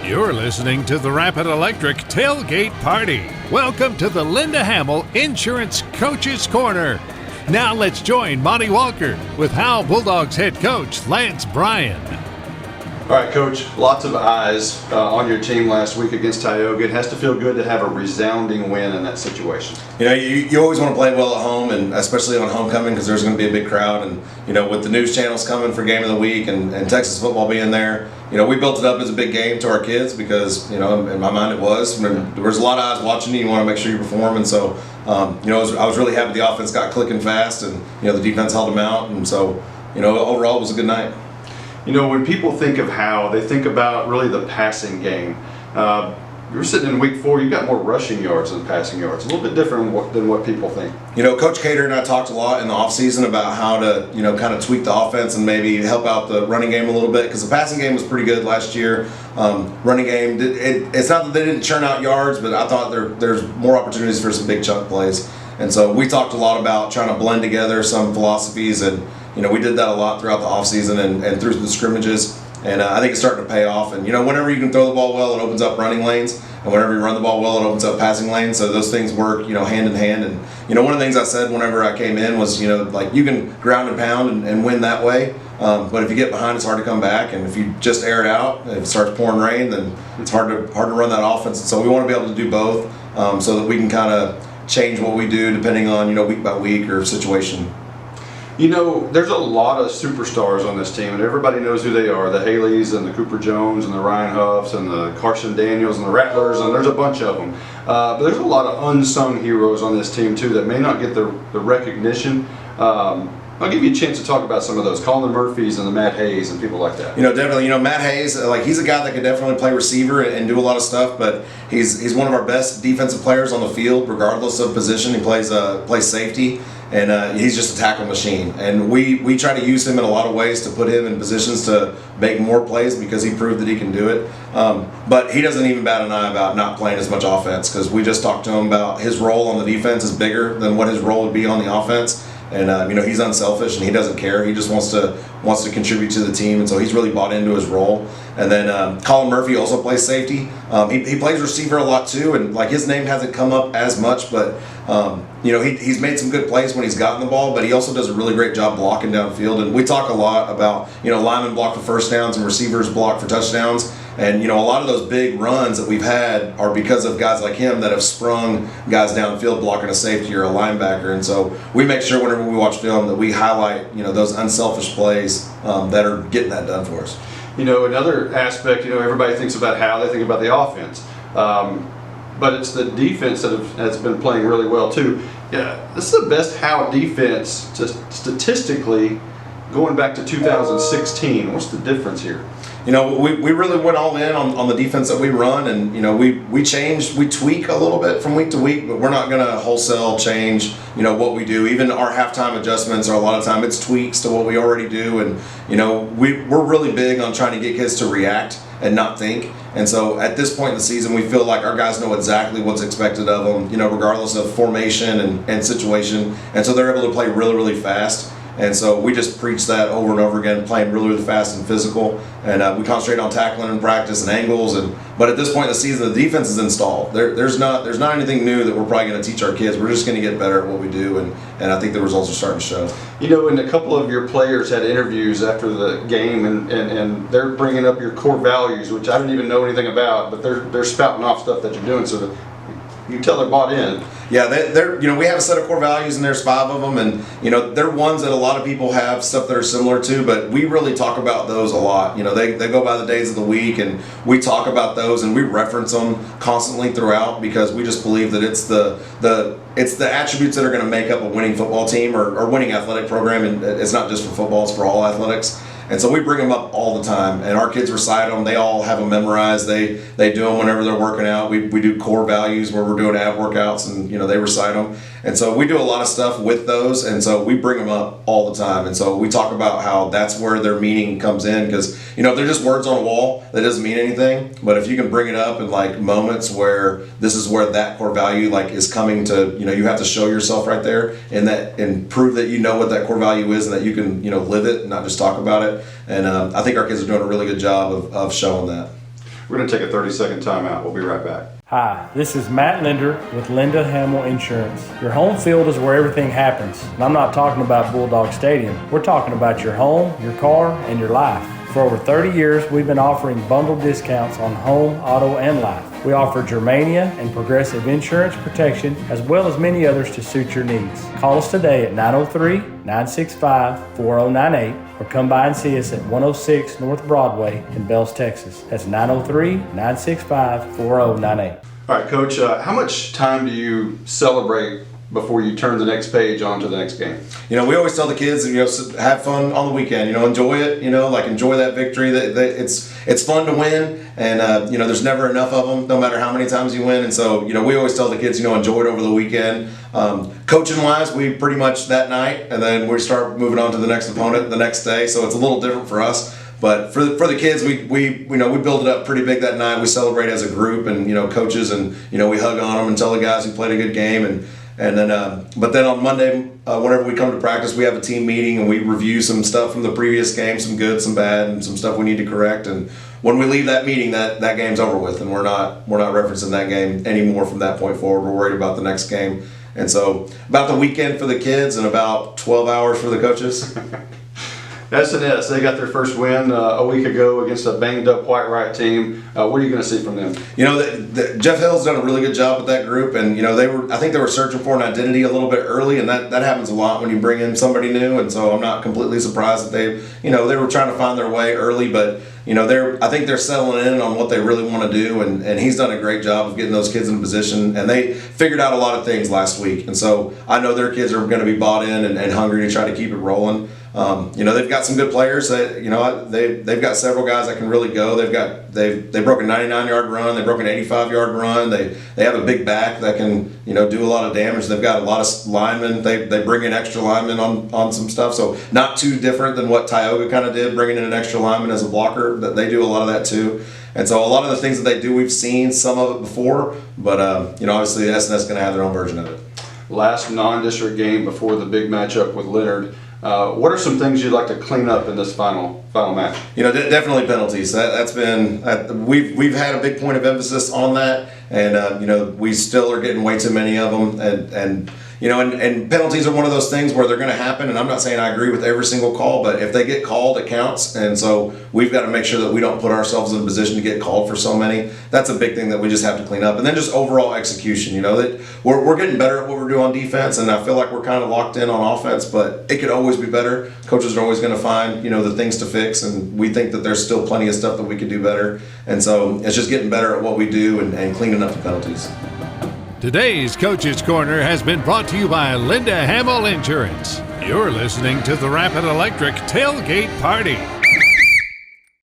You're listening to the Rapid Electric Tailgate Party. Welcome to the Linda Hamill Insurance Coaches Corner. Now let's join Monty Walker with Howell Bulldogs head coach Lance Bryan. All right, Coach, lots of eyes on your team last week against Tioga. It has to feel good to have a resounding win in that situation. You know, you always want to play well at home, and especially on homecoming because there's going to be a big crowd. And, you know, with the news channels coming for Game of the Week and Texas football being there, you know, we built it up as a big game to our kids because, you know, in my mind it was. There was a lot of eyes watching you. You want to make sure you perform. And so, you know, I was really happy the offense got clicking fast and, you know, the defense held them out. And so, you know, overall it was a good night. You know, when people think of how, they think about really the passing game. You're sitting in week 4, you got more rushing yards than passing yards. A little bit different than what people think. You know, Coach Cater and I talked a lot in the offseason about how to, you know, kind of tweak the offense and maybe help out the running game a little bit because the passing game was pretty good last year. Running game, it's not that they didn't churn out yards, but I thought there's more opportunities for some big chunk plays. And so we talked a lot about trying to blend together some philosophies, and you know, we did that a lot throughout the offseason and through the scrimmages, and I think it's starting to pay off. And you know, whenever you can throw the ball well, it opens up running lanes, and whenever you run the ball well, it opens up passing lanes. So those things work, you know, hand in hand. And you know, one of the things I said whenever I came in was, you know, like you can ground and pound and win that way, but if you get behind, it's hard to come back. And if you just air it out, if it starts pouring rain, then it's hard to run that offense. And so we want to be able to do both, so that we can kind of change what we do depending on, you know, week by week or situation. You know, there's a lot of superstars on this team, and everybody knows who they are. The Haleys and the Cooper Jones and the Ryan Huffs and the Carson Daniels and the Rattlers, and there's a bunch of them. But there's a lot of unsung heroes on this team, too, that may not get the recognition. I'll give you a chance to talk about some of those. Colin Murphys and the Matt Hayes and people like that. You know, definitely. You know, Matt Hayes, like he's a guy that could definitely play receiver and do a lot of stuff, but he's one of our best defensive players on the field, regardless of position. He plays safety, and he's just a tackle machine. And we try to use him in a lot of ways to put him in positions to make more plays because he proved that he can do it. But he doesn't even bat an eye about not playing as much offense because we just talked to him about his role on the defense is bigger than what his role would be on the offense. And you know, he's unselfish and he doesn't care. He just wants to contribute to the team, and so he's really bought into his role. And then Colin Murphy also plays safety. He plays receiver a lot too, and like his name hasn't come up as much, but you know, he's made some good plays when he's gotten the ball. But he also does a really great job blocking downfield. And we talk a lot about, you know, linemen block for first downs and receivers block for touchdowns. And you know, a lot of those big runs that we've had are because of guys like him that have sprung guys downfield blocking a safety or a linebacker. And so we make sure whenever we watch film that we highlight, you know, those unselfish plays that are getting that done for us. You know, another aspect, you know, everybody thinks about how they think about the offense, but it's the defense that has been playing really well too. Yeah, this is the best Howe defense statistically going back to 2016. What's the difference here? You know, we really went all in on the defense that we run, and you know, we tweak a little bit from week to week, but we're not going to wholesale change, you know, what we do. Even our halftime adjustments are a lot of time it's tweaks to what we already do, and you know, we're really big on trying to get kids to react and not think. And so at this point in the season, we feel like our guys know exactly what's expected of them, you know, regardless of formation and situation, and so they're able to play really, really fast. And so we just preach that over and over again, playing really, really fast and physical. And we concentrate on tackling in practice and angles. But at this point in the season, the defense is installed. There's not anything new that we're probably going to teach our kids. We're just going to get better at what we do, and I think the results are starting to show. You know, and a couple of your players had interviews after the game, and they're bringing up your core values, which I didn't even know anything about, but they're spouting off stuff that you're doing, so that you tell they're bought in. Yeah, they're you know, we have a set of core values, and there's 5 of them, and you know, they're ones that a lot of people have stuff that are similar to, but we really talk about those a lot. You know, they go by the days of the week, and we talk about those, and we reference them constantly throughout because we just believe that it's the attributes that are going to make up a winning football team or winning athletic program, and it's not just for football, it's for all athletics. And so we bring them up all the time, and our kids recite them. They all have them memorized. They do them whenever they're working out. We do core values where we're doing ab workouts, and you know, they recite them. And so we do a lot of stuff with those, and so we bring them up all the time. And so we talk about how that's where their meaning comes in, because you know, if they're just words on a wall, that doesn't mean anything. But if you can bring it up in like moments where this is where that core value like is coming to, you know, you have to show yourself right there and prove that you know what that core value is and that you can, you know, live it and not just talk about it. And I think our kids are doing a really good job of showing that. We're going to take a 30-second timeout. We'll be right back. Hi, this is Matt Linder with Linda Hamill Insurance. Your home field is where everything happens. And I'm not talking about Bulldog Stadium. We're talking about your home, your car, and your life. For over 30 years, we've been offering bundled discounts on home, auto, and life. We offer Germania and Progressive insurance protection, as well as many others to suit your needs. Call us today at 903-965-4098 or come by and see us at 106 North Broadway in Bells, Texas. That's 903-965-4098. All right, Coach, how much time do you celebrate before you turn the next page on to the next game? We always tell the kids, have fun on the weekend. Enjoy it. Enjoy that victory. It's fun to win, and there's never enough of them, no matter how many times you win. And so, we always tell the kids, enjoy it over the weekend. Coaching wise, we pretty much that night, and then we start moving on to the next opponent the next day. So it's a little different for us. But for the kids, we build it up pretty big that night. We celebrate as a group, and coaches, and we hug on them and tell the guys who played a good game, and then but then on Monday, whenever we come to practice, we have a team meeting and we review some stuff from the previous game, some good, some bad, and some stuff we need to correct. And when we leave that meeting, that game's over with, and we're not referencing that game anymore from that point forward. We're worried about the next game. And so about the weekend for the kids and about 12 hours for the coaches. SNS, they got their first win a week ago against a banged-up White team. What are you going to see from them? Jeff Hill's done a really good job with that group, and I think they were searching for an identity a little bit early, and that happens a lot when you bring in somebody new. And so I'm not completely surprised that they were trying to find their way early, but I think they're settling in on what they really want to do, and he's done a great job of getting those kids in position, and they figured out a lot of things last week. And so I know their kids are going to be bought in and hungry to try to keep it rolling. They've got some good players that they've got several guys that can really go. They broke a 99-yard run. They broke an 85-yard run. They have a big back that can do a lot of damage. They've got a lot of linemen. They bring in extra linemen on some stuff. So not too different than what Tioga kind of did, bringing in an extra lineman as a blocker. That they do a lot of that too. And so a lot of the things that they do, we've seen some of it before. But obviously the SNS is going to have their own version of it. Last non-district game before the big matchup with Leonard. What are some things you'd like to clean up in this final match? Definitely penalties. That's been we've had a big point of emphasis on that, and we still are getting way too many of them, and penalties are one of those things where they're going to happen. And I'm not saying I agree with every single call, but if they get called, it counts. And so we've got to make sure that we don't put ourselves in a position to get called for so many. That's a big thing that we just have to clean up. And then just overall execution. That we're getting better at what we're doing on defense, and I feel like we're kind of locked in on offense, but it could always be better. Coaches are always going to find the things to fix, and we think that there's still plenty of stuff that we could do better. And so it's just getting better at what we do and cleaning up the penalties. Today's Coach's Corner has been brought to you by Linda Hamill Insurance. You're listening to the Rapid Electric Tailgate Party.